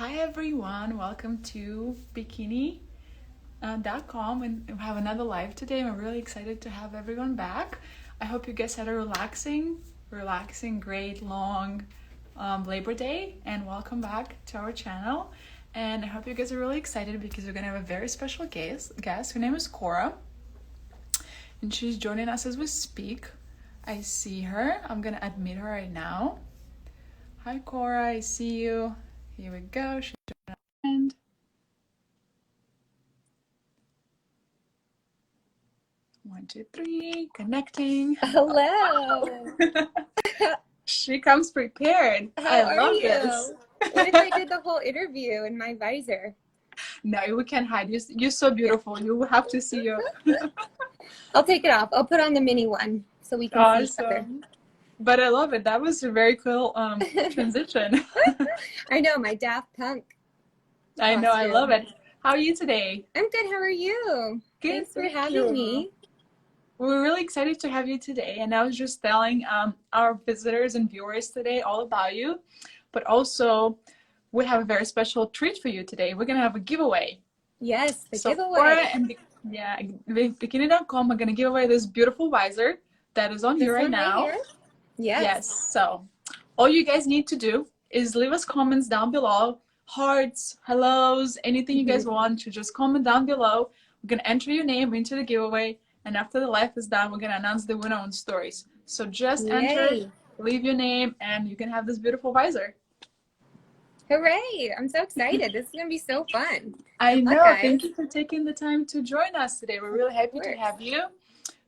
Hi everyone, welcome to bikini.com, and we have another live today. I'm really excited to have everyone back. I hope you guys had a relaxing, great, long Labor Day, and welcome back to our channel. And I hope you guys are really excited because we're gonna have a very special guest. Her name is Cora, and she's joining us as we speak. I see her. I'm gonna admit her right now. Hi Cora, I see you. Here we go. She's doing a friend. 1, 2, 3, connecting. Hello. She comes prepared. How I are love this. you? What if I did the whole interview in my visor? No, we can't hide. You're so beautiful. You will have to see you. I'll take it off. I'll put on the mini one so we can see each other. Awesome. But I love it. That was a very cool transition. I know, my Daft Punk I know. I costume. love it. How are you today? I'm good. How are you? Good. Thanks for Thank having you. me. We're really excited to have you today. And I was just telling our visitors and viewers today all about you. But also, we have a very special treat for you today. We're going to have a giveaway. Yes, the giveaway. Cora and with bikini.com, we're going to give away this beautiful visor that is on here right now. Right here? Yes. So all you guys need to do is leave us comments down below. Hearts, hellos, anything you guys want to just comment down below. We're going to enter your name into the giveaway. And after the live is done, we're going to announce the winner on stories. So just enter, leave your name, and you can have this beautiful visor. Hooray! I'm so excited. This is going to be so fun. I Good luck, know. guys. Thank you for taking the time to join us today. We're really happy to have you.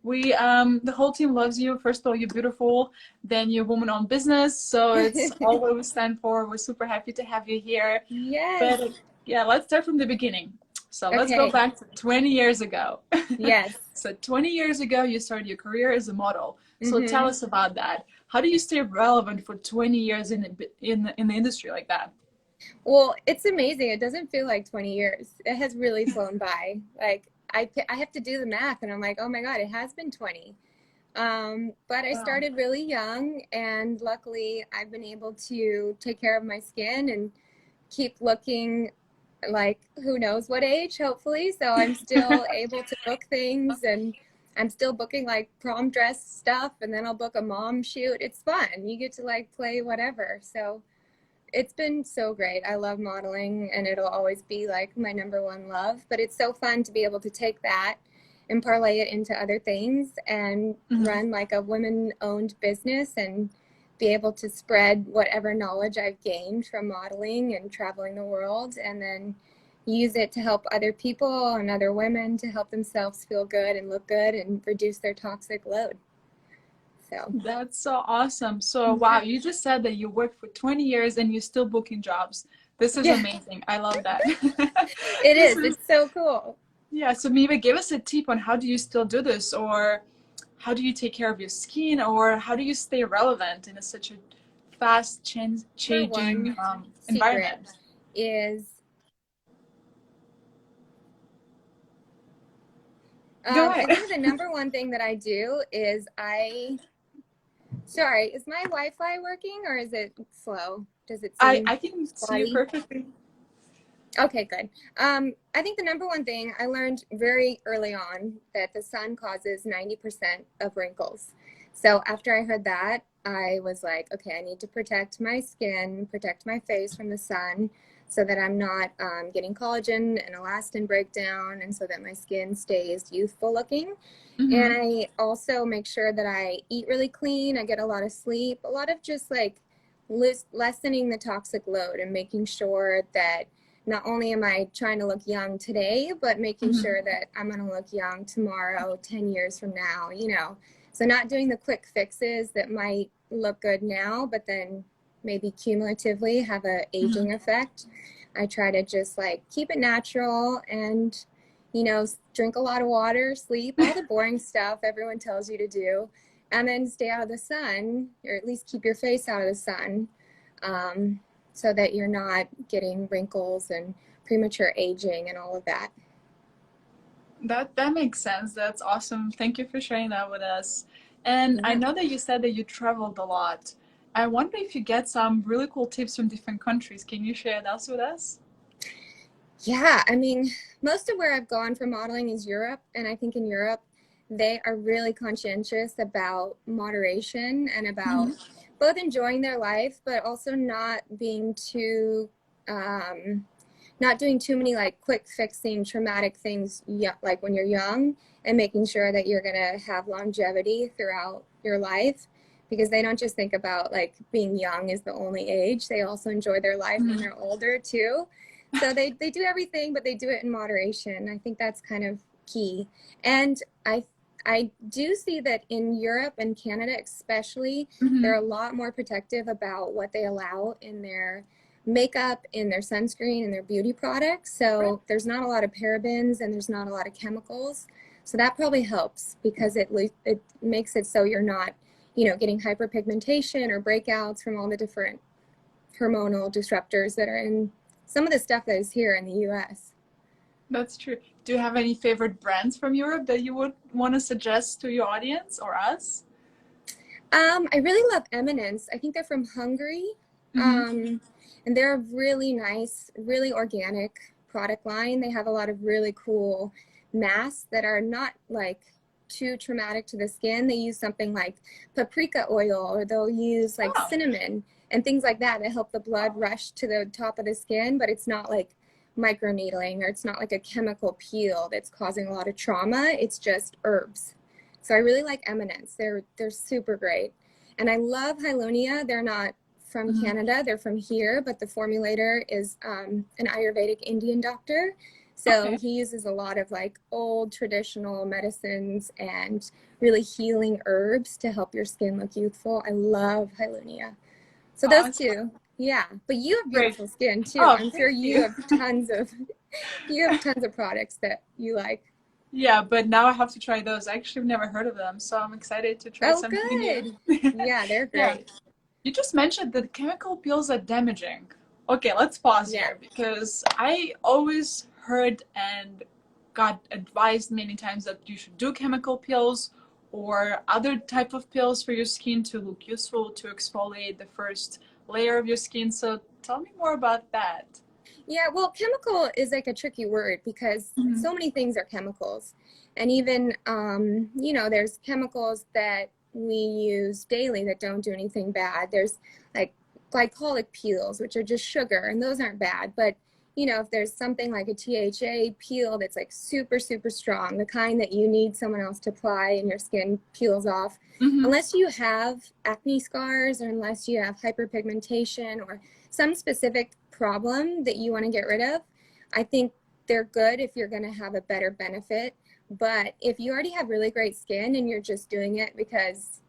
We, the whole team loves you. First of all, you're beautiful. Then you're woman-owned business. So it's all what we stand for. We're super happy to have you here. Yes. But yeah, let's start from the beginning. So let's go back to 20 years ago. Yes. So 20 years ago, you started your career as a model. So tell us about that. How do you stay relevant for 20 years in the industry like that? Well, it's amazing. It doesn't feel like 20 years. It has really flown by. Like I have to do the math and I'm like, oh my God, it has been 20. But I started really young, and luckily I've been able to take care of my skin and keep looking like who knows what age, hopefully. So I'm still able to book things, and I'm still booking like prom dress stuff, and then I'll book a mom shoot. It's fun. You get to like play whatever. So it's been so great. I love modeling, and it'll always be like my #1 love, but it's so fun to be able to take that and parlay it into other things and run like a women-owned business and be able to spread whatever knowledge I've gained from modeling and traveling the world, and then use it to help other people and other women to help themselves feel good and look good and reduce their toxic load. So that's so awesome. So wow, you just said that you worked for 20 years and you're still booking jobs. This is amazing. I love that. It is. It's so cool. Yeah, so maybe give us a tip on how do you still do this, or how do you take care of your skin, or how do you stay relevant in such a fast changing environment? Is Go ahead. I think the #1 thing that I do is sorry, is my Wi-Fi working or is it slow? Does it seem I can see you perfectly. Okay, good. I think the #1 thing I learned very early on that the sun causes 90% of wrinkles. So after I heard that, I was like, okay, I need to protect my skin, protect my face from the sun so that I'm not getting collagen and elastin breakdown, and so that my skin stays youthful looking. And I also make sure that I eat really clean. I get a lot of sleep, a lot of just like lessening the toxic load and making sure that not only am I trying to look young today, but making sure that I'm going to look young tomorrow, 10 years from now, you know. So not doing the quick fixes that might look good now, but then maybe cumulatively have a aging effect. I try to just like keep it natural and, you know, drink a lot of water, sleep, all the boring stuff everyone tells you to do, and then stay out of the sun, or at least keep your face out of the sun, so that you're not getting wrinkles and premature aging and all of that. That makes sense. That's awesome. Thank you for sharing that with us. And I know that you said that you traveled a lot. I wonder if you get some really cool tips from different countries. Can you share those with us? Yeah, I mean, most of where I've gone for modeling is Europe, and I think in Europe they are really conscientious about moderation and about Hmm. both enjoying their life, but also not being too, um, not doing too many like quick fixing traumatic things, like when you're young, and making sure that you're gonna have longevity throughout your life. Because they don't just think about like being young is the only age, they also enjoy their life when Hmm. they're older too. So they do everything, but they do it in moderation. I think that's kind of key. And I do see that in Europe and Canada especially, they're Hmm. a lot more protective about what they allow in their makeup, in their sunscreen, and their beauty products. So there's not a lot of parabens and there's not a lot of chemicals. So that probably helps because it makes it so you're not, getting hyperpigmentation or breakouts from all the different hormonal disruptors that are in some of the stuff that is here in the US. That's true. Do you have any favorite brands from Europe that you would want to suggest to your audience or us? I really love Eminence. I think they're from Hungary. Hmm. Um, and they're a really nice, really organic product line. They have a lot of really cool masks that are not like too traumatic to the skin. They use something like paprika oil, or they'll use like Oh, cinnamon and things like that help the blood rush to the top of the skin, but it's not like microneedling, or it's not like a chemical peel that's causing a lot of trauma. It's just herbs. So I really like Eminence. They're super great. And I love Hylonia. They're not from hmm. Canada, they're from here, but the formulator is an Ayurvedic Indian doctor. So Okay. he uses a lot of like old traditional medicines and really healing herbs to help your skin look youthful. I love Hylonia. So those Awesome. two. Yeah, but you have Great. beautiful skin too. Oh, I'm sure thank you you. have tons of you have tons of products that you like. Yeah, but now I have to try those. I actually have never heard of them, so I'm excited to try Oh, something new. good. Yeah, they're Yeah. great. You just mentioned that chemical peels are damaging. Okay, let's pause Yeah. here because I always heard and got advised many times that you should do chemical peels or other type of peels for your skin to look useful to exfoliate the first layer of your skin. So tell me more about that. Yeah, well, chemical is like a tricky word because Hmm. so many things are chemicals. And even, there's chemicals that we use daily that don't do anything bad. There's like glycolic peels, which are just sugar, and those aren't bad. But, if there's something like a THA peel that's like super, super strong, the kind that you need someone else to apply and your skin peels off, Hmm. unless you have acne scars or unless you have hyperpigmentation or some specific problem that you want to get rid of, I think they're good if you're going to have a better benefit. But if you already have really great skin and you're just doing it because,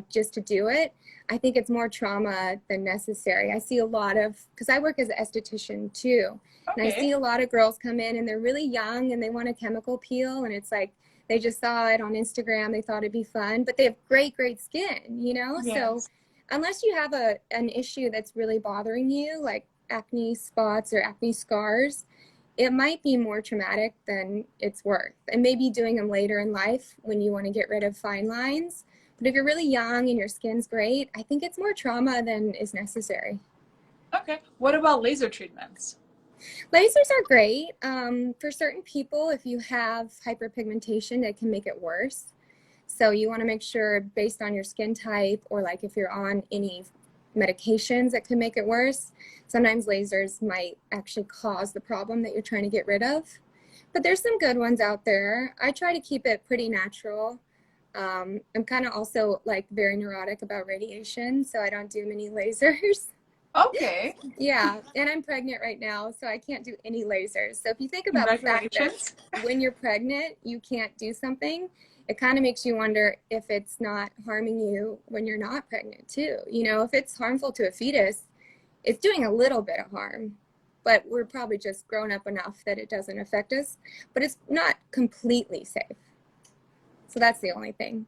just to do it, I think it's more trauma than necessary. I see a lot of, because I work as an esthetician too, and I Okay. see a lot of girls come in and they're really young and they want a chemical peel, and it's like they just saw it on Instagram, they thought it'd be fun, but they have great, great skin. So Yes. unless you have an issue that's really bothering you, like acne spots or acne scars, it might be more traumatic than it's worth. And maybe doing them later in life when you want to get rid of fine lines. But if you're really young and your skin's great, I think it's more trauma than is necessary. Okay. What about laser treatments? Lasers are great. For certain people, if you have hyperpigmentation, it can make it worse. So you want to make sure based on your skin type, or like if you're on any medications that could make it worse, sometimes lasers might actually cause the problem that you're trying to get rid of. But there's some good ones out there. I try to keep it pretty natural. I'm kind of also like very neurotic about radiation, so I don't do many lasers. Okay. Yeah, and I'm pregnant right now, so I can't do any lasers. So if you think about the fact that Congratulations. when you're pregnant, you can't do something, it kind of makes you wonder if it's not harming you when you're not pregnant, too. If it's harmful to a fetus, it's doing a little bit of harm, but we're probably just grown up enough that it doesn't affect us, but it's not completely safe. So that's the only thing.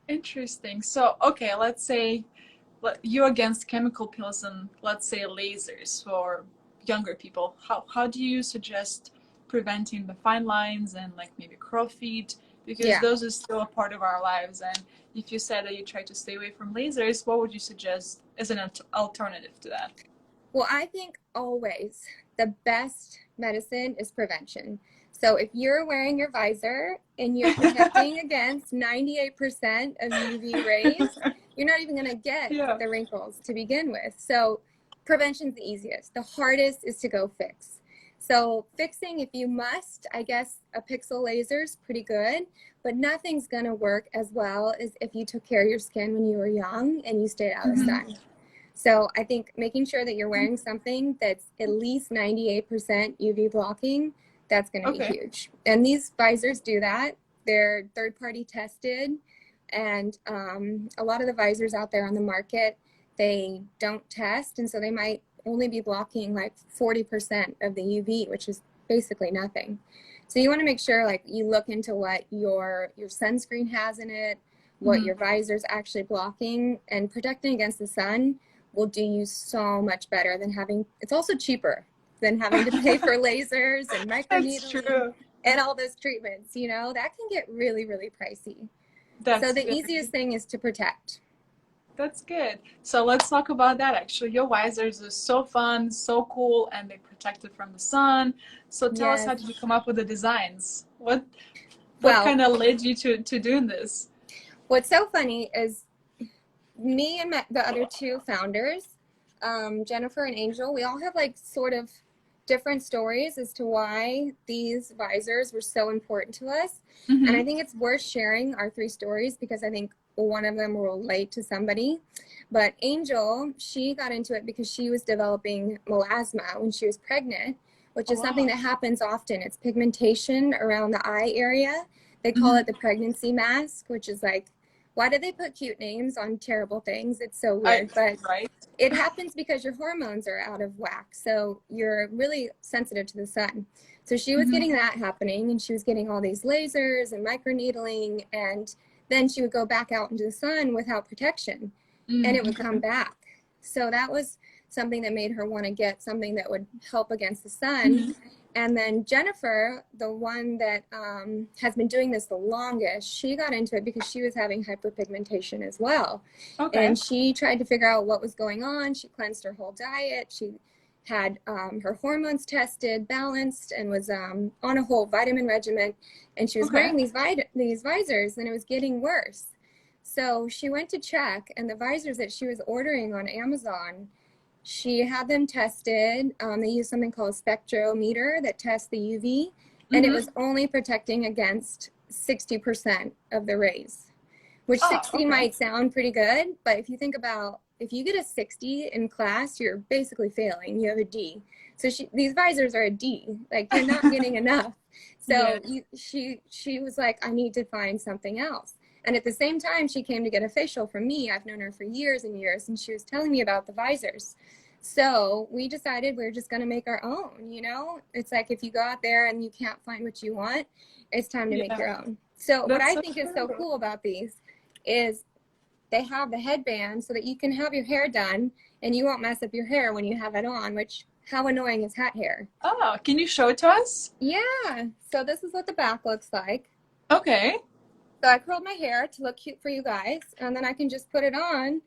Interesting. So, okay, let's say you're against chemical pills and let's say lasers for younger people. How do you suggest preventing the fine lines and like maybe crow's feet because Yeah. those are still a part of our lives. And if you said that you try to stay away from lasers, what would you suggest as an alternative to that? Well, I think always the best medicine is prevention. So if you're wearing your visor and you're protecting against 98% of UV rays, you're not even going to get Yeah. the wrinkles to begin with. So prevention's the easiest. The hardest is to go fix. So fixing, if you must, I guess a pixel laser is pretty good, but nothing's going to work as well as if you took care of your skin when you were young and you stayed out of the sun. So I think making sure that you're wearing something that's at least 98% UV blocking, that's going to be huge. And these visors do that. They're third-party tested, and a lot of the visors out there on the market, they don't test, and so they might only be blocking like 40% of the UV, which is basically nothing. So you want to make sure like you look into what your sunscreen has in it, what your visor's actually blocking, and protecting against the sun will do you so much better than having, it's also cheaper than having to pay for lasers and microneedling and all those treatments, you know, that can get really, really pricey. So the easiest thing is to protect. That's good. So let's talk about that actually. Your visors are so fun, so cool, and they protect it from the sun. So tell us, how did you come up with the designs? What kind of led you to doing this? What's so funny is me and the other two founders, Jennifer and Angel, we all have like sort of different stories as to why these visors were so important to us. And I think it's worth sharing our 3 stories because I think one of them will relate to somebody. But Angel, she got into it because she was developing melasma when she was pregnant, which is something that happens often. It's pigmentation around the eye area. They call it the pregnancy mask, which is like, why do they put cute names on terrible things? It's so weird, but it happens because your hormones are out of whack. So you're really sensitive to the sun. So she was getting that happening, and she was getting all these lasers and microneedling, and then she would go back out into the sun without protection, and it would come back. So that was something that made her want to get something that would help against the sun. And then Jennifer, the one that has been doing this the longest, she got into it because she was having hyperpigmentation as well. And she tried to figure out what was going on. She cleansed her whole diet. She had her hormones tested, balanced, and was on a whole vitamin regimen. And she was wearing these visors, and it was getting worse. So she went to check, and the visors that she was ordering on Amazon, she had them tested. They used something called a spectrometer that tests the UV, and it was only protecting against 60% of the rays, which 60 might sound pretty good, but if you think about, if you get a 60 in class, you're basically failing. You have a D. So these visors are a D. Like, you're not getting enough. So she was like, I need to find something else. And at the same time, she came to get a facial from me. I've known her for years and years, and she was telling me about the visors. So we decided we're just going to make our own, you know? It's like if you go out there and you can't find what you want, it's time to make your own. So what I think is so cool about these is they have the headband so that you can have your hair done and you won't mess up your hair when you have it on, which, how annoying is hat hair? Oh, can you show it to us? Yeah. So this is what the back looks like. Okay. So I curled my hair to look cute for you guys, and then I can just put it on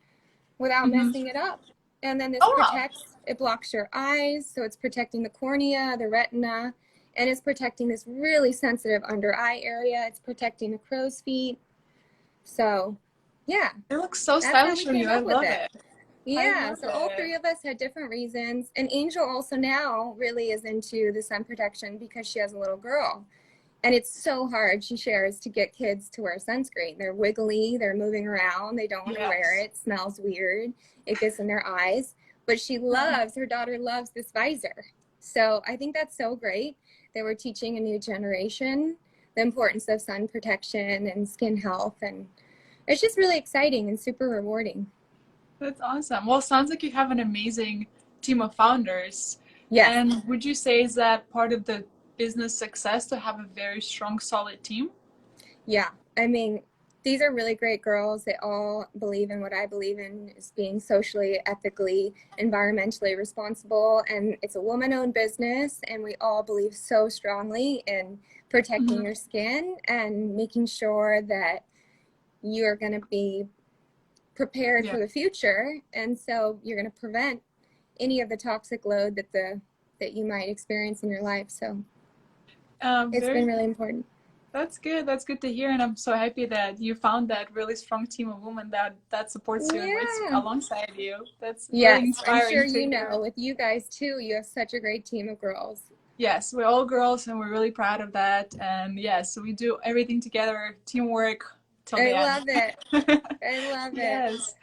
without messing it up. And then this protects, it blocks your eyes, so it's protecting the cornea, the retina, and it's protecting this really sensitive under eye area. It's protecting the crow's feet. So, yeah. It looks so stylish on you. I love it. Yeah, so all 3 of us had different reasons. And Angel also now really is into the sun protection because she has a little girl. And it's so hard, she shares, to get kids to wear sunscreen. They're wiggly, they're moving around, they don't want to wear it, smells weird, it gets in their eyes. But she loves, her daughter loves this visor. So I think that's so great that we're teaching a new generation the importance of sun protection and skin health. And it's just really exciting and super rewarding. That's awesome. Well, it sounds like you have an amazing team of founders. Yes. And would you say, is that part of the business success to have a very strong, solid team? Yeah. I mean, these are really great girls. They all believe in what I believe in, is being socially, ethically, environmentally responsible. And it's a woman-owned business, and we all believe so strongly in protecting your skin and making sure that you're going to be prepared for the future. And so you're going to prevent any of the toxic load that you might experience in your life. So it's been really important. That's good. That's good to hear, and I'm so happy that you found that really strong team of women that supports you and works alongside you. That's really inspiring. I'm sure you know, with you guys too, you have such a great team of girls. Yes, we're all girls, and we're really proud of that. And yes, we do everything together, teamwork till the end. I love it. I love it. Yes.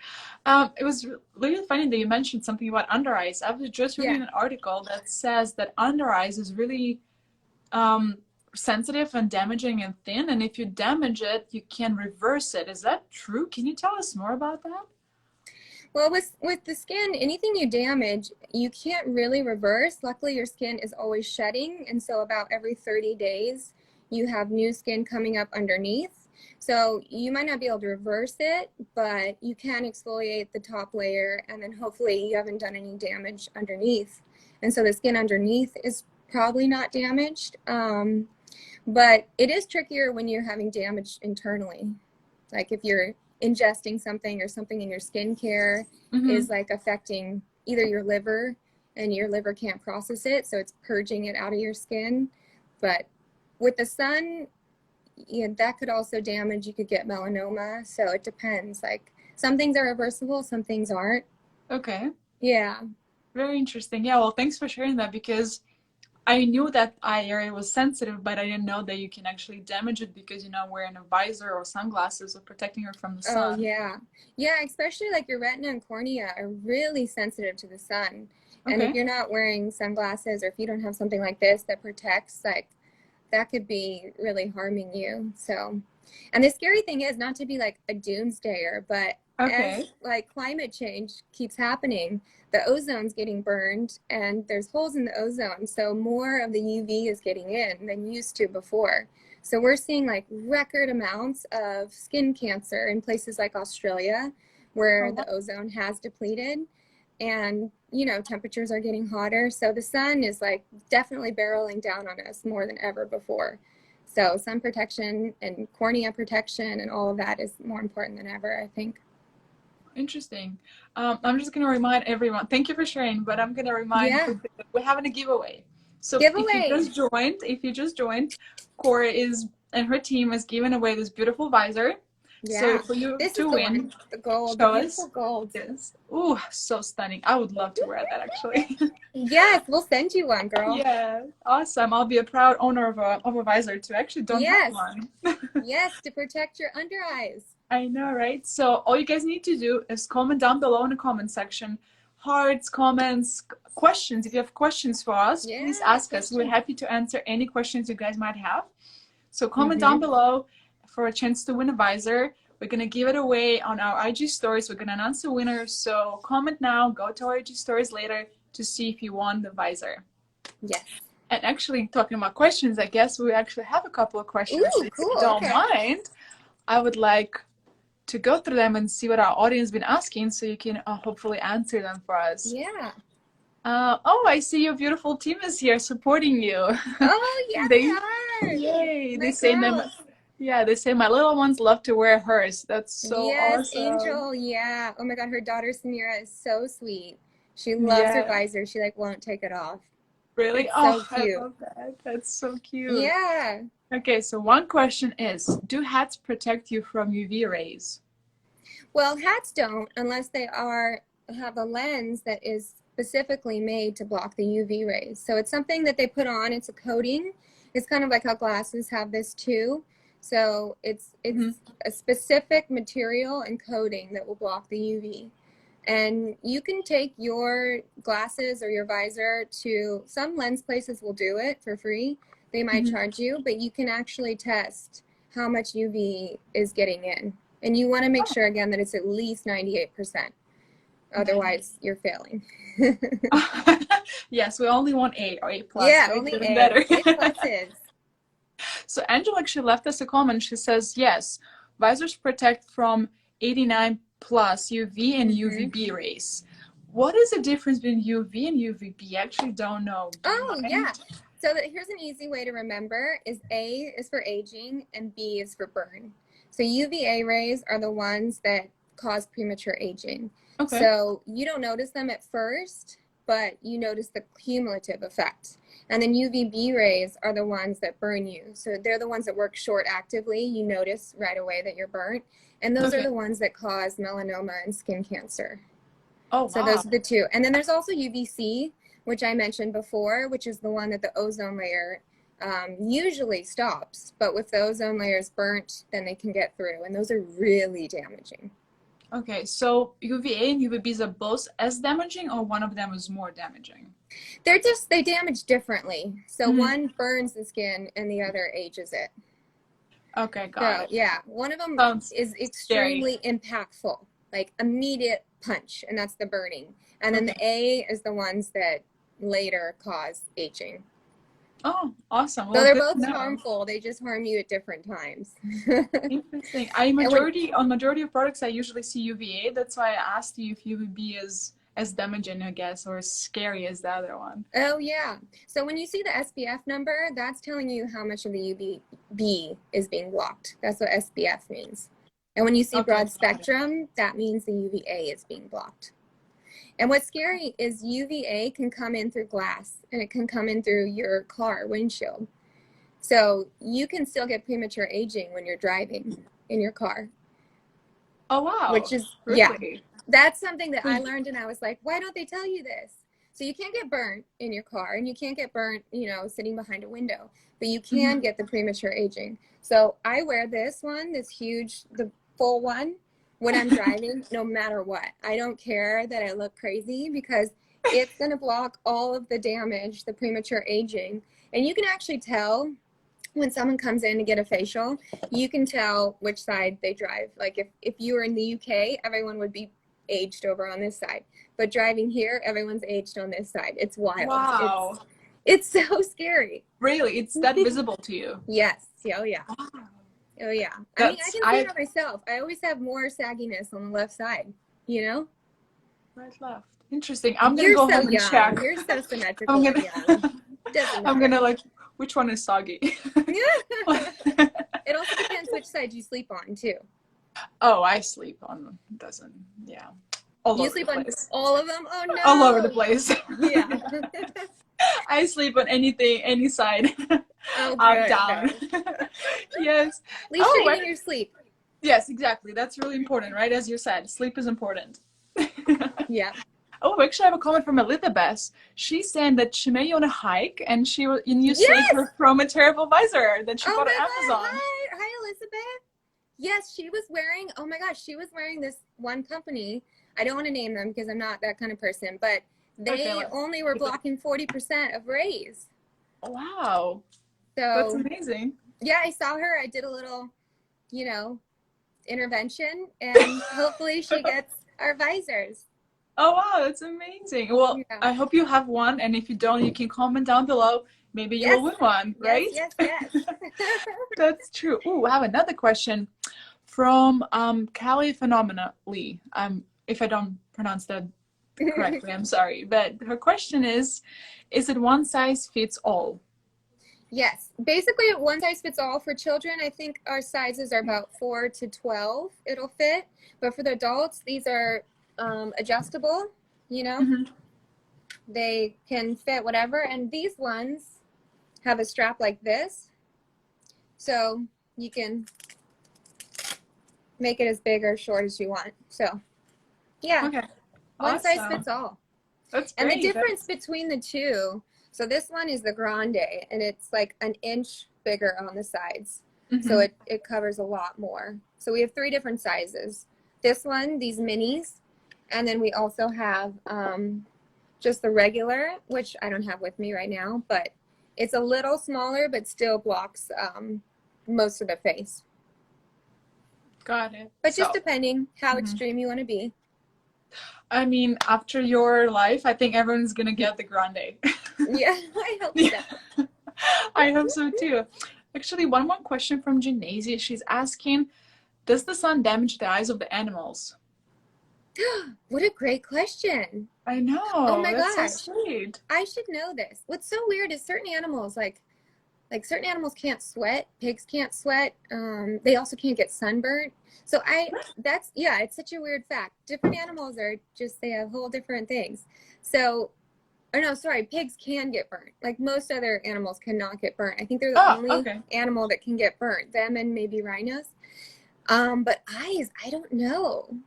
It was really funny that you mentioned something about under eyes. I was just reading an article that says that under eyes is really sensitive and damaging and thin, and if you damage it, you can reverse it. Is that true? Can you tell us more about that? Well, with the skin, anything you damage, you can't really reverse. Luckily, your skin is always shedding, and so about every 30 days, you have new skin coming up underneath. So you might not be able to reverse it, but you can exfoliate the top layer, and then hopefully you haven't done any damage underneath. And so the skin underneath is probably not damaged. But it is trickier when you're having damage internally. Like if you're ingesting something or something in your skincare is like affecting either your liver, and your liver can't process it, so it's purging it out of your skin. But with the sun, that could also damage. You could get melanoma. So it depends. Like some things are reversible, some things aren't. Okay. Yeah. Very interesting. Yeah, well, thanks for sharing that, because I knew that eye area was sensitive, but I didn't know that you can actually damage it because you're not wearing a visor or sunglasses or protecting her from the sun. Oh, yeah. Yeah, especially like your retina and cornea are really sensitive to the sun. And if you're not wearing sunglasses, or if you don't have something like this that protects, like that could be really harming you. So, and the scary thing is, not to be like a doomsdayer, but as like climate change keeps happening, the ozone's getting burned, and there's holes in the ozone, so more of the UV is getting in than used to before. So we're seeing like record amounts of skin cancer in places like Australia, where the ozone has depleted, and temperatures are getting hotter. So the sun is like definitely barreling down on us more than ever before. So sun protection and cornea protection and all of that is more important than ever, I think. Interesting. I'm just going to remind everyone, thank you for sharing, but I'm going to remind we're having a giveaway. So if you just joined, Cora and her team is giving away this beautiful visor. Yeah. So for you to win, the gold, the beautiful gold. Yes. Ooh, so stunning. I would love to wear that, actually. Yes, we'll send you one, girl. Yeah, awesome. I'll be a proud owner of a visor too. Actually, don't have one. Yes, to protect your under eyes. I know, right? So all you guys need to do is comment down below in the comment section. Hearts, comments, questions. If you have questions for us, please ask us. We're happy to answer any questions you guys might have. So comment down below for a chance to win a visor. We're going to give it away on our IG stories. We're going to announce the winner. So comment now, go to our IG stories later to see if you won the visor. Yes. And actually, talking about questions, I guess we actually have a couple of questions. Ooh, if cool. you don't mind, I would like to go through them and see what our audience has been asking, so you can hopefully answer them for us. Yeah. I see your beautiful team is here supporting you. Oh, yeah, they are. Yay. They say my little ones love to wear hers. That's so awesome. Angel, yeah. Oh my God, her daughter Samira is so sweet. She loves her visor. She like won't take it off. Really? It's so cute. I love that. That's so cute. Yeah. Okay, so one question is, do hats protect you from UV rays? Well, hats don't, unless they have a lens that is specifically made to block the UV rays. So it's something that they put on. It's a coating. It's kind of like how glasses have this too. So it's a specific material and coating that will block the UV. And you can take your glasses or your visor to some lens places will do it for free. They might charge you, but you can actually test how much UV is getting in. And you want to make sure, again, that it's at least 98%. Otherwise, you're failing. Yes, we only want A or A+. Yeah, only A. Better. A+. So Angela actually left us a comment. She says, yes, visors protect from 89 plus UV and UVB rays. What is the difference between UV and UVB? I actually don't know. Do you Oh, mind? yeah. So here's an easy way to remember is A is for aging and B is for burn. So UVA rays are the ones that cause premature aging. Okay. So you don't notice them at first, but you notice the cumulative effect. And then UVB rays are the ones that burn you. So they're the ones that work short actively. You notice right away that you're burnt. And those are the ones that cause melanoma and skin cancer. Oh, so wow. Those are the two. And then there's also UVC, which I mentioned before, which is the one that the ozone layer usually stops. But with the ozone layers burnt, then they can get through. And those are really damaging. Okay, so UVA and UVBs are both as damaging, or one of them is more damaging? They damage differently. So one burns the skin and the other ages it. Okay, got it. Yeah, one of them is extremely impactful, like immediate punch, and that's the burning. And then the A is the ones that later cause aging. Oh, awesome. Well, so they're both harmful. They just harm you at different times. Interesting. On majority of products, I usually see UVA. That's why I asked you if UVB is as damaging, I guess, or as scary as the other one. Oh, yeah. So when you see the SPF number, that's telling you how much of the UVB is being blocked. That's what SPF means. And when you see broad spectrum, that means the UVA is being blocked. And what's scary is UVA can come in through glass, and it can come in through your car windshield. So you can still get premature aging when you're driving in your car. Oh, wow. Which is, really? Yeah, that's something that I learned, and I was like, why don't they tell you this? So you can't get burnt in your car, and you can't get burnt, sitting behind a window, but you can get the premature aging. So I wear this one, this huge, the full one, when I'm driving, no matter what. I don't care that I look crazy because it's going to block all of the damage, the premature aging. And you can actually tell when someone comes in to get a facial, you can tell which side they drive. Like if you were in the UK, everyone would be aged over on this side. But driving here, everyone's aged on this side. It's wild. Wow. It's so scary. Really? It's that visible to you? Yes. Oh, yeah. Wow. Oh, yeah. I mean, I can see it on myself. I always have more sagginess on the left side, Right, left. Interesting. I'm going to go home and check. You're so symmetrical. I'm going to which one is soggy? It also depends which side you sleep on, too. Oh, I sleep on yeah. You sleep on all of them? Oh, no. All over the place. Yeah. I sleep on anything, any side. Oh, up, down. Yes. At least you're getting your sleep. Yes, exactly. That's really important, right? As you said, sleep is important. Yeah. Oh, actually, I have a comment from Elizabeth. She's saying that she met you on a hike, and you saved her from a terrible visor that she bought on Amazon. Hi, Elizabeth. Yes, she was wearing. Oh my gosh, she was wearing this one company. I don't want to name them because I'm not that kind of person, but they only were blocking 40% of rays. Wow. So that's amazing. Yeah, I saw her. I did a little, intervention, and hopefully she gets our visors. Oh, wow, that's amazing. Well, yeah. I hope you have one, and if you don't, you can comment down below. Maybe you will win one, right? Yes. That's true. Oh, I have another question from Callie Phenomenally. If I don't pronounce that correctly, I'm sorry. But her question is it one size fits all? Yes. Basically, one size fits all for children. I think our sizes are about 4 to 12. It'll fit. But for the adults, these are adjustable, They can fit whatever. And these ones have a strap like this. So you can make it as big or short as you want. So, yeah. Okay. One size fits all. That's great. And the difference between the two, so this one is the grande, and it's like an inch bigger on the sides. So it covers a lot more. So we have 3 different sizes. This one, these minis, and then we also have just the regular, which I don't have with me right now, but it's a little smaller, but still blocks most of the face. Got it. But just depending how extreme you want to be. I mean, after your life, I think everyone's going to get the grande. Yeah, I hope so. I hope so too. Actually, one more question from Genesia. She's asking, Does the sun damage the eyes of the animals? What a great question. I Oh know, my that's so gosh. sweet. I should know this. What's so weird is certain animals, like certain animals can't sweat. Pigs can't sweat. They also can't get sunburnt. So that's, yeah, it's such a weird fact. Different animals are just, they have whole different things. So, or no, sorry, pigs can get burnt. Like most other animals cannot get burnt. I think they're the Oh, only okay. animal that can get burnt. Them and maybe rhinos. But eyes, I don't know.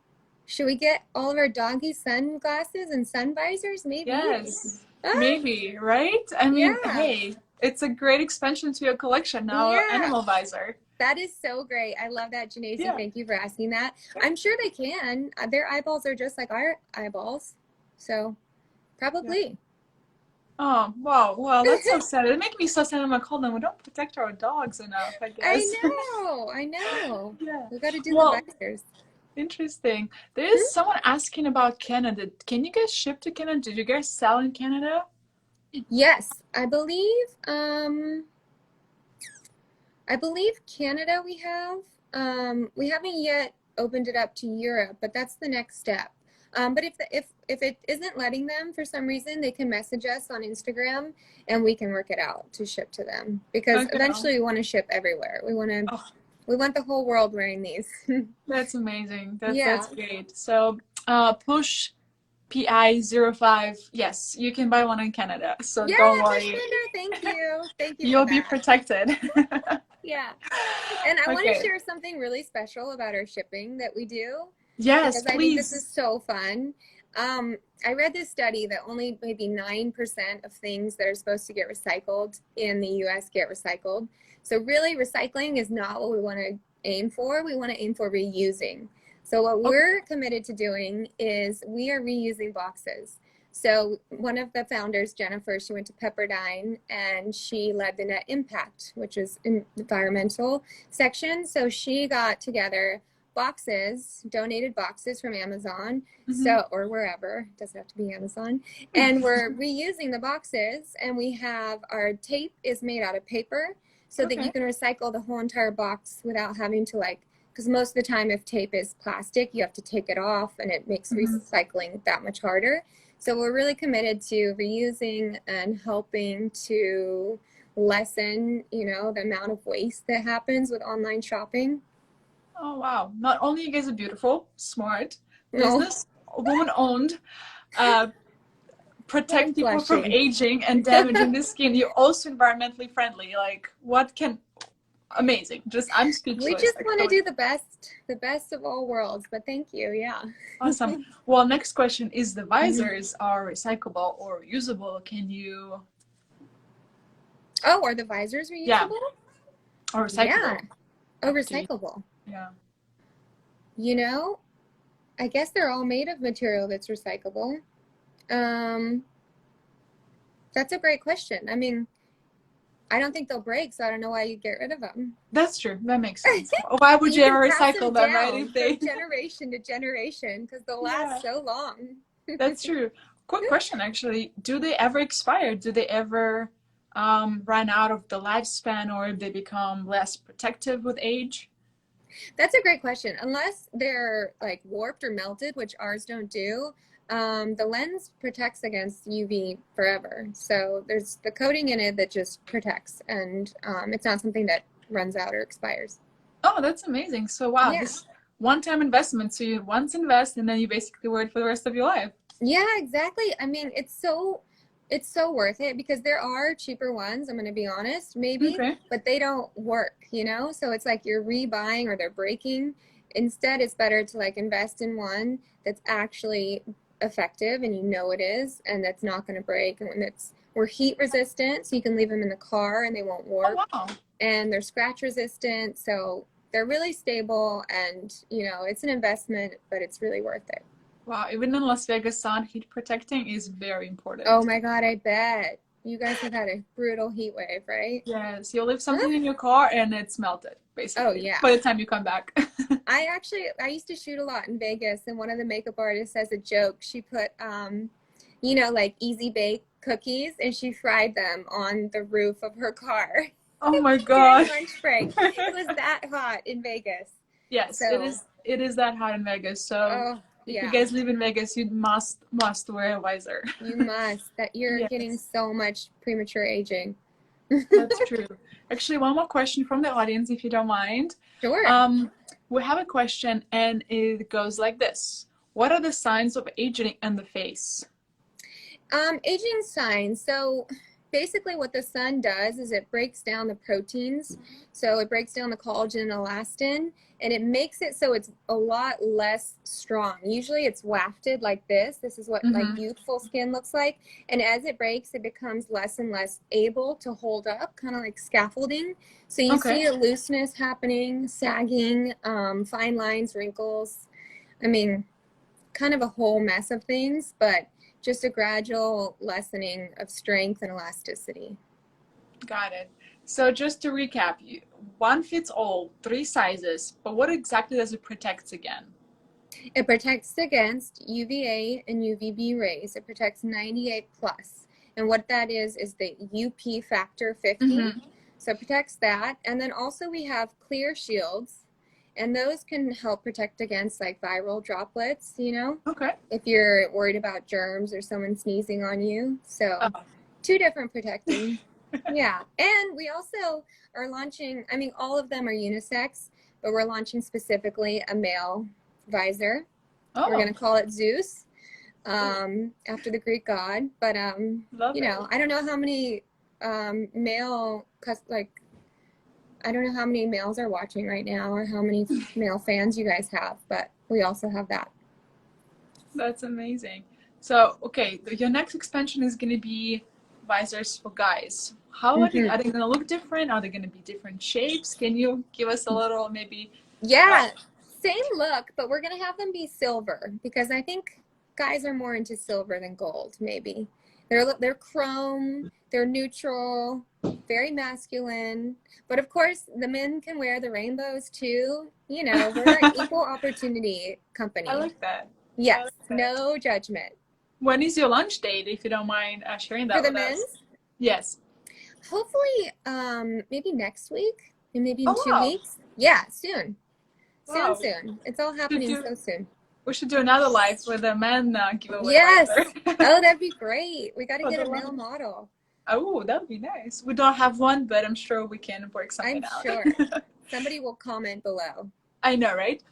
Should we get all of our doggy sunglasses and sun visors? Maybe. Yes, Ah, maybe, right? I mean, yeah. hey, it's a great expansion to your collection now, Yeah. Animal Visor. That is so great. I love that, Janacy. Yeah. Thank you for asking that. I'm sure they can. Their eyeballs are just like our eyeballs. So Yeah. probably. Oh, wow. Well, that's so sad. It makes me so sad when I call them. We don't protect our dogs enough, I I guess. know. I know. Yeah. We got to do the Well, visors. interesting. There is Hmm? someone asking about Canada. Can you guys ship to Canada? Did you guys sell in Canada? Yes, I believe Canada we have. We haven't yet opened it up to Europe, but that's the next step. But if it isn't letting them for some reason, they can message us on Instagram and we can work it out to ship to them because Okay. eventually we want to ship everywhere. Oh, We want the whole world wearing these. that's amazing. That's Yeah. great. So, push PI05. Yes, you can buy one in Canada. So Yeah, don't worry. Pushpinner, thank you. Thank you for You'll be that. protected. Yeah. And I want to Okay. share something really special about our shipping that we do Yes, because I think this is please. so fun. I read this study that only maybe 9% of things that are supposed to get recycled in the US get recycled. So, really, recycling is not what we want to aim for. We want to aim for reusing. So, what Okay. we're committed to doing is we are reusing boxes. So, one of the founders, Jennifer, she went to Pepperdine and she led the Net Impact, which is an environmental section. So, she got together boxes, donated boxes from Amazon, Hmm. so or wherever, it doesn't have to be Amazon, and we're reusing the boxes. And we have our tape is made out of paper, so that you Okay. can recycle the whole entire box without having to because most of the time if tape is plastic, you have to take it off, and it makes Hmm. recycling that much harder. So we're really committed to reusing and helping to lessen, the amount of waste that happens with online shopping. Oh, wow. Not only you guys are beautiful, smart, Oh, business, woman owned, uh, I'm protect people from blushing. aging and damaging the skin, you're also environmentally friendly. Like, what can, amazing. Just, I'm We speechless, just want to actually. do the best of all worlds, but thank you. Yeah. Awesome. Well, next question is the Mhm. visors are recyclable or reusable? Can you, Oh, are the visors yeah, reusable? or Yeah. recyclable? Oh, Can you, recyclable. yeah. You know, I guess they're all made of material that's recyclable. Um, that's a great question. I mean, I don't think they'll break, so I don't know why you'd get rid of them. That's true. That makes sense. Why would You you can ever pass recycle them them, right? down If from they, generation to generation because they'll yeah, last so long. that's true. Quick question, actually. Do they ever expire? Do they ever run out of the lifespan or if they become less protective with age? That's a great question. Unless they're like warped or melted, which ours don't do, the lens protects against UV forever. So there's the coating in it that just protects, and it's not something that runs out or expires. Oh, that's amazing. So, wow, Yeah. this one-time investment. So you once invest and then you basically wear it for the rest of your life. Yeah, exactly. I mean, it's so worth it because there are cheaper ones, I'm going to be honest, maybe, Okay. but they don't work. So it's like you're rebuying or they're breaking. Instead, it's better to invest in one that's actually effective and it is, and that's not going to break, and we're heat resistant, so you can leave them in the car and they won't Oh, warp, wow. and they're scratch resistant, so they're really stable, and it's an investment, but it's really worth it. Wow, even in Las Vegas, sun heat protecting is very Oh important. my God, I bet. You guys have had a brutal heat wave, right? Yes, you leave Huh? something in your car and it's melted, Oh basically, yeah. by the time you come back. I used to shoot a lot in Vegas, and one of the makeup artists as a joke, she put like easy bake cookies, and she fried them on the roof of her car Oh my during God. lunch break. It was that hot in Vegas. Yes, it So, is. It is that hot in Vegas. So oh, if you yeah, guys live in Vegas, you must wear a visor. you must. That you're getting Yes, so much premature aging. that's true. Actually, one more question from the audience, if you don't mind. Sure. Um, we have a question, and it goes like this: What are the signs of aging in the face? Aging signs. So basically what the sun does is it breaks down the proteins. So it breaks down the collagen and elastin, and it makes it so it's a lot less strong. Usually it's wafted like this. This is what like Mm-hmm. youthful skin looks like. And as it breaks, it becomes less and less able to hold up, kind of like scaffolding. So you Okay. see a looseness happening, sagging, fine lines, wrinkles. I mean, kind of a whole mess of things, but just a gradual lessening of strength and elasticity. Got it. So just to recap, one fits all, three sizes, but what exactly does it protect again? It protects against UVA and UVB rays. It protects 98 plus. And what that is the UP factor 50. Mm-hmm. So it protects that. And then also we have clear shields, and those can help protect against like viral droplets, you know, Okay. if you're worried about germs or someone sneezing on you. So Oh. two different protecting. Yeah. And we also are launching, I mean, all of them are unisex, but we're launching specifically a male visor. We're Oh, going to call it Zeus, after the Greek god. But, love you it. know, I don't know how many male, like, I don't know how many males are watching right now or how many male fans you guys have, but we also have that. That's amazing. So, okay, your next expansion is going to be visors for guys. How Mm-hmm. are they going to look different? Are they going to be different shapes? Can you give us a little, maybe? Uh, Yeah, same look, but we're gonna have them be silver because I think guys are more into silver than gold, maybe. They're chrome, they're neutral, very masculine. But of course, the men can wear the rainbows too. You know, we're an equal opportunity I company. like that. I Yes, like that. no judgment. When is your launch date, if you don't mind sharing For that the with us? men's, Yes. hopefully maybe next week and maybe in Oh, two wow. weeks. Yeah, soon. Soon, Wow. soon. It's all Should happening do, so soon. we should do another live with a man giveaway Yes. visor. Oh, that'd be great. We got to For get the a male launch. model. Oh, that would be nice. We don't have one, but I'm sure we can work I'm something out. sure somebody will comment below. I know, right?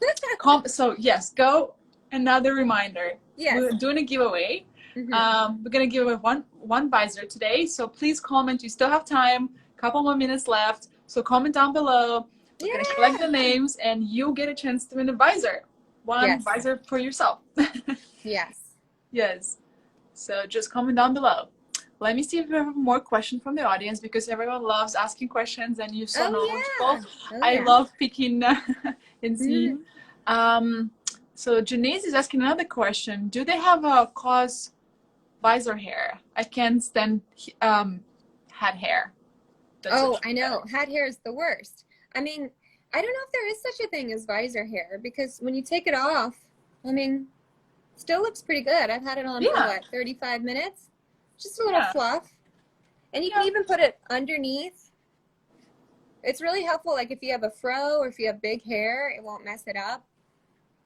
So yes, go. Another reminder. Yes. We're doing a giveaway. Mm-hmm. We're gonna give away one visor today. So please comment. You still have time. Couple more minutes left. So comment down below. We're gonna collect the Yeah. names, and you get a chance to win a visor. One Yes. visor for yourself. Yes. Yes. So just comment down below. Let me see if we have more questions from the audience because everyone loves asking questions and you're so Oh knowledgeable. yeah. Oh I yeah. love picking and Mm-hmm. seeing. So Janice is asking another question. Do they have a cause visor hair? I can't stand hat hair. That's Oh, such I know. Hat hair is the worst. I mean, I don't know if there is such a thing as visor hair because when you take it off, I mean, still looks pretty good. I've had it on for Yeah, what, 35 minutes? Just a little yeah, fluff. And you can yeah. even put it underneath. It's really helpful, like if you have a fro or if you have big hair, it won't mess it up.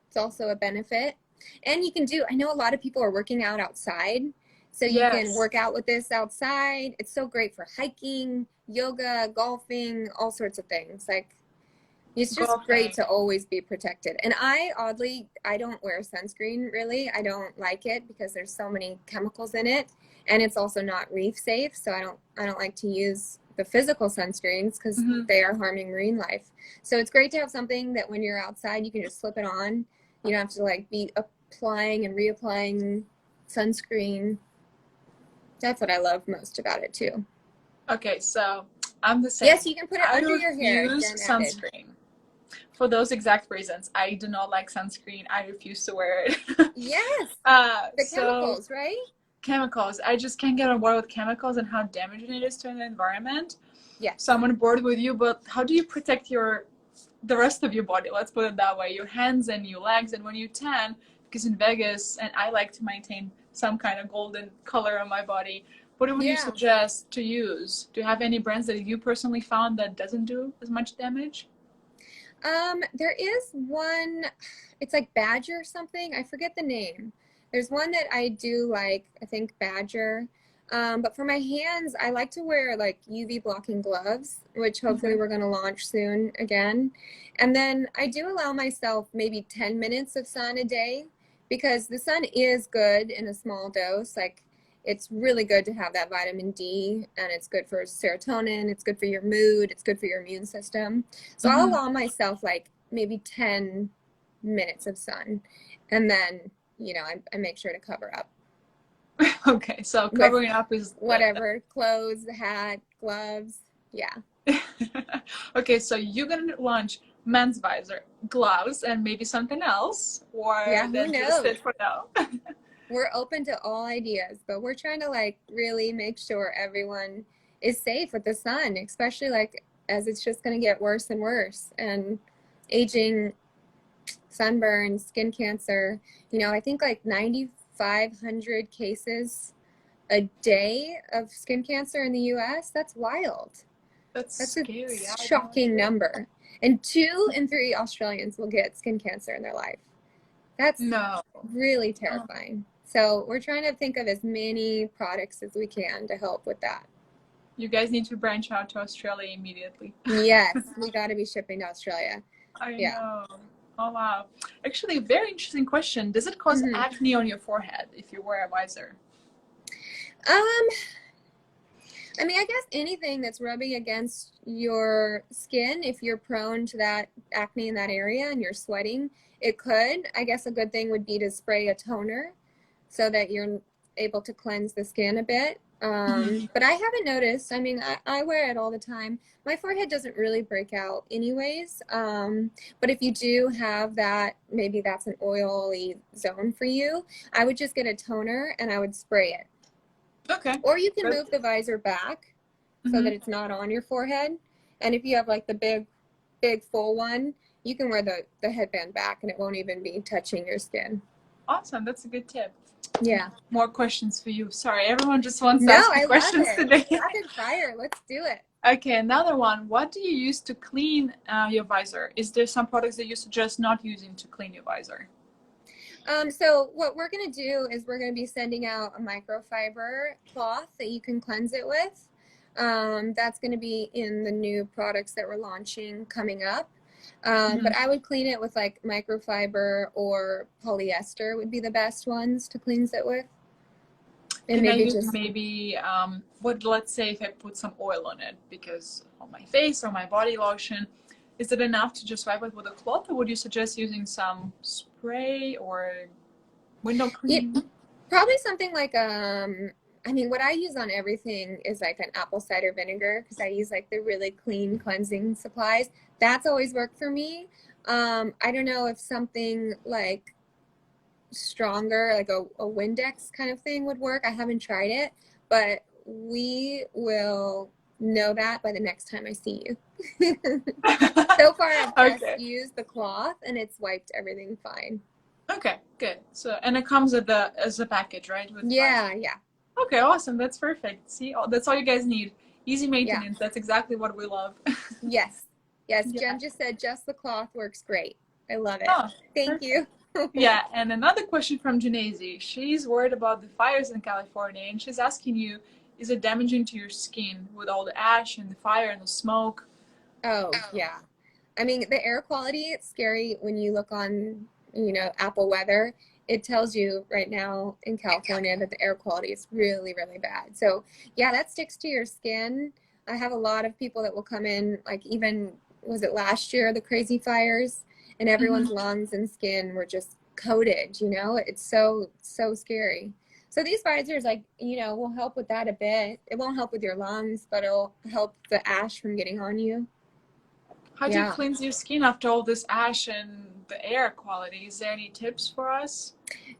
It's also a benefit. And you can do, I know a lot of people are working out outside, so you can Yes. work out with this outside. It's so great for hiking, yoga, golfing, all sorts of things. Like, it's just great Golfing. to always be protected. And oddly, I don't wear sunscreen really. I don't like it because there's so many chemicals in it, and it's also not reef safe. So I don't like to use the physical sunscreens because Mm-hmm. they are harming marine life. So it's great to have something that when you're outside, you can just slip it on. You don't have to like be applying and reapplying sunscreen. That's what I love most about it too. Okay, so I'm the same. Yes, you can put it I under your hair, refuse dermatted. sunscreen. For those exact reasons. I do not like sunscreen. I refuse to wear it. Yes, the So chemicals, right? chemicals. I just can't get on board with chemicals and how damaging it is to the environment. So Yes. I'm on board with you, but how do you protect the rest of your body? Let's put it that way. Your hands and your legs, and when you tan, because in Vegas, and I like to maintain some kind of golden color on my body. What would you Yeah. suggest to use? Do you have any brands that you personally found that doesn't do as much damage? There is one, it's like Badger or something. I forget the name. There's one that I do like, I think Badger. But for my hands, I like to wear like UV blocking gloves, which hopefully Okay. we're going to launch soon again. And then I do allow myself maybe 10 minutes of sun a day because the sun is good in a small dose. Like it's really good to have that vitamin D, and it's good for serotonin, it's good for your mood, it's good for your immune system. So I'll Hmm. allow myself like maybe 10 minutes of sun, and then, I make sure to cover up Okay, so with covering up is whatever clothes, hat, gloves. Yeah. okay, so you're gonna launch men's visor, gloves, and maybe something else, or Yeah, who that's just knows? it for now. We're open to all ideas, but we're trying to like really make sure everyone is safe with the sun, especially like as it's just going to get worse and worse. And aging, sunburn, skin cancer, I think like 9,500 cases a day of skin cancer in the US. That's wild. That's That's a scary. I had no shocking idea. number. And 2 in 3 Australians will get skin cancer in their life. That's No. really Oh, terrifying. So we're trying to think of as many products as we can to help with that. you guys need to branch out to Australia immediately. Yes, we got to be shipping to Australia. I Yeah. know. Oh wow. Actually, very interesting question. Does it cause hmm acne on your forehead if you wear a visor? Um, I mean, I guess anything that's rubbing against your skin, if you're prone to that acne in that area and you're sweating, it could. I guess a good thing would be to spray a toner so that you're able to cleanse the skin a bit. Mhm. But I haven't noticed. I mean, I wear it all the time. My forehead doesn't really break out anyways. But if you do have that, maybe that's an oily zone for you, I would just get a toner and I would spray it. Okay. Or you can Good. move the visor back so that Hmm. it's not on your forehead. And if you have like the big full one, you can wear the headband back and it won't even be touching your skin. Awesome. That's a good tip. Yeah. More questions for you. Sorry, everyone just wants to No, ask you I love questions it. today. Rapid fire. Let's do it. Okay, another one. What do you use to clean your visor? Is there some products that you suggest not using to clean your visor? So what we're going to do is we're going to be sending out a microfiber cloth that you can cleanse it with. That's going to be in the new products that we're launching coming up. Hmm. But I would clean it with like microfiber or polyester would be the best ones to cleanse it with. And Can I maybe use just, maybe what? Let's say if I put some oil on it because on my face or my body lotion, is it enough to just wipe it with a cloth, or would you suggest using some spray or window yeah, cream? probably something like, I mean, what I use on everything is like an apple cider vinegar because I use like the really clean cleansing supplies. That's always worked for me. I don't know if something like stronger, like a Windex kind of thing would work. I haven't tried it, but we will know that by the next time I see you. So far, I've just Okay. used the cloth and it's wiped everything fine. Okay. Good. So and it comes with the as a package, right, with the visor. Yeah, yeah, Okay. Awesome. That's perfect. See, that's all you guys need. Easy yeah. maintenance. That's exactly what we love. Yes. Yes. Yeah. Jen just said just the cloth works great. I love it. Oh, Thank perfect. you. Yeah, and another question from Janazi. She's worried about the fires in California, and she's asking you, is it damaging to your skin with all the ash and the fire and the smoke? Oh, yeah. I mean, the air quality, it's scary when you look on, Apple weather. It tells you right now in California that the air quality is really, really bad. So, yeah, that sticks to your skin. I have a lot of people that will come in, like even, was it last year, the crazy fires, and everyone's Hmm. lungs and skin were just coated. It's so, so scary. So these visors, like, will help with that a bit. It won't help with your lungs, but it'll help the ash from getting on you. How do you Yeah. cleanse your skin after all this ash and the air quality? Is there any tips for us?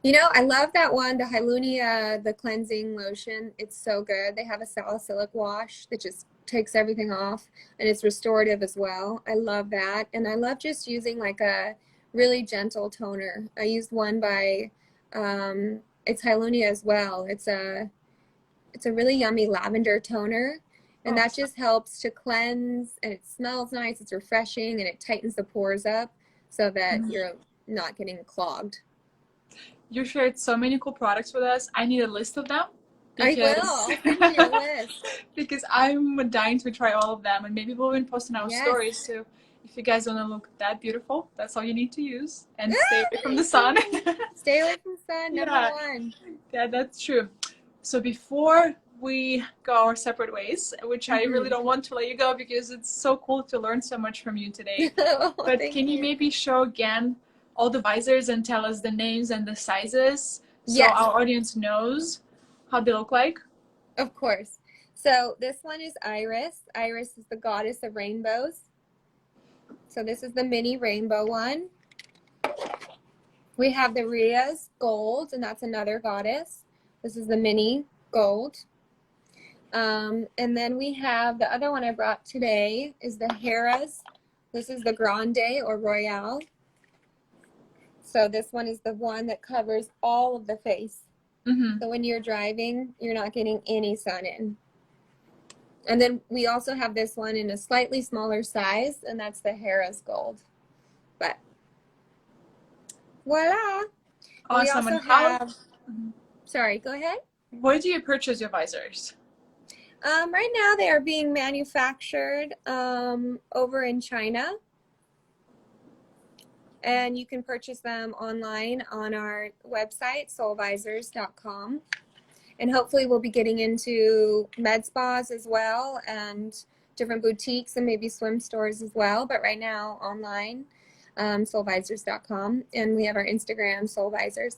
I love that one, the Hylunia, the cleansing lotion. It's so good. They have a salicylic wash that just takes everything off and it's restorative as well. I love that. And I love just using like a really gentle toner. I used one by it's Hylunia as well. It's a really yummy lavender toner And Oh, that just helps to cleanse, and it smells nice, it's refreshing, and it tightens the pores up so that mhm. you're not getting clogged. You shared so many cool products with us. I need a list of them I will. because I'll send you a list. because I'm dying to try all of them, and maybe we'll even post in our Yes. stories. So if you guys want to look that beautiful, that's all you need to use, and stay away from the sun. Stay away from sun, number Yeah, one. yeah, that's true. So before we go our separate ways, which I really don't want to let you go because it's so cool to learn so much from you today. Oh, But thank can you you. maybe show again all the visors and tell us the names and the sizes so Yes, our audience knows how they look like? of course. So this one is Iris. Iris is the goddess of rainbows. So this is the mini rainbow one. We have the Ria's gold, and that's another goddess. This is the mini gold. And then we have the other one I brought today is the Hera's. This is the Grande or Royale. So this one is the one that covers all of the face. Mm-hmm. So when you're driving, you're not getting any sun in. And then we also have this one in a slightly smaller size, and that's the Hera's gold. But voila. And we Awesome. also And how, have, sorry, go ahead. where do you purchase your visors? Right now they are being manufactured over in China. And you can purchase them online on our website, soulvisors.com. And hopefully we'll be getting into med spas as well and different boutiques and maybe swim stores as well. But right now online, soulvisors.com. And we have our Instagram, soulvisors.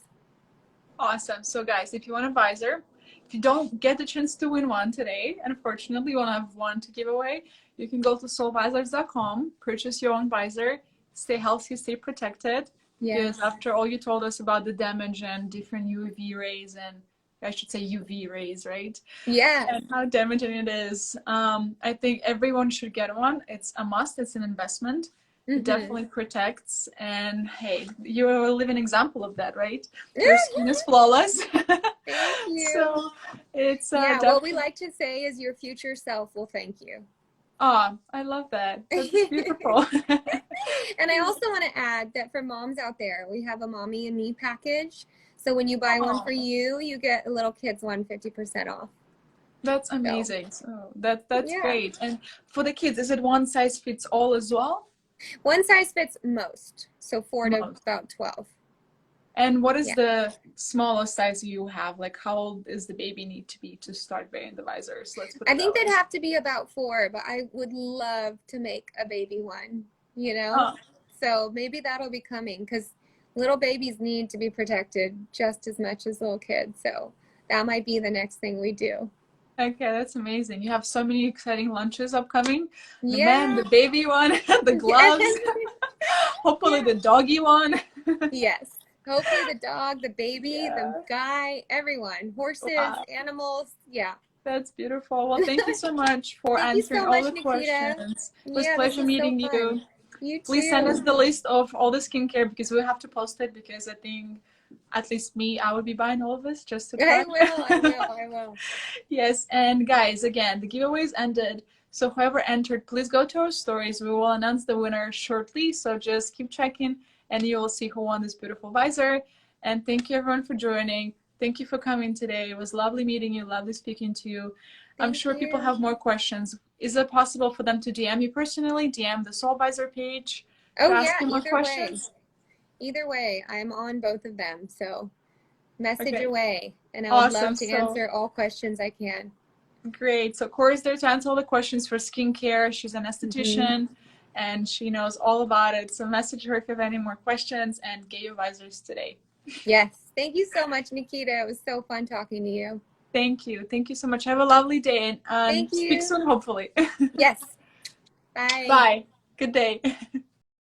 Awesome. So guys, if you want a visor, if you don't get the chance to win one today, unfortunately, you won't have one to give away, you can go to soulvisors.com, purchase your own visor, stay healthy, stay protected. Yes. Because after all you told us about the damage and different UV rays, and I should say UV rays, right? Yes. And how damaging it is. I think everyone should get one. It's a must. It's an investment. It definitely protects. And hey, you're a living example of that, right? Your skin is flawless. Thank you. So it's yeah, what we like to say is your future self will thank you. Oh, I love that. That's beautiful. And I also want to add that for moms out there, we have a mommy and me package. So when you buy one for you, you get a little kid's one 50% off. That's amazing. So that's great. And for the kids, is it one size fits all as well? One size fits most. So 4 to about 12. And what is the smallest size you have? Like, how old is the baby need to be to start wearing the visors? Let's put it I think that they'd way. have to be about 4, but I would love to make a baby one, you know? So maybe that'll be coming because little babies need to be protected just as much as little kids. So that might be the next thing we do. Okay, that's amazing. You have so many exciting lunches upcoming. The Yeah. man, the baby one, the gloves, hopefully the doggy one. Yes. Hopefully the dog, the baby, the guy, everyone, horses, animals. Yeah. That's beautiful. Well, thank you so much for answering all the questions. It was a pleasure meeting you. You too. Please send us the list of all the skincare because we have to post it because I think at least me, I would be buying all of this just to try. I will. Yes, and guys, again, the giveaways ended. So whoever entered, please go to our stories. We will announce the winner shortly. So just keep checking and you will see who won this beautiful visor. And thank you everyone for joining. Thank you for coming today. It was lovely meeting you, lovely speaking to you. I'm sure people have more questions. Is it possible for them to DM you personally, DM the Soul Visor page to ask you more questions? Either way, I'm on both of them. So message away. And I would love to answer all questions I can. Great. So Cora's there to answer all the questions for skincare. She's an esthetician and she knows all about it. So message her if you have any more questions and get your visors today. Yes. Thank you so much, Nikita. It was so fun talking to you. Thank you. Thank you so much. Have a lovely day and speak soon, hopefully. Yes. Bye. Bye. Good day.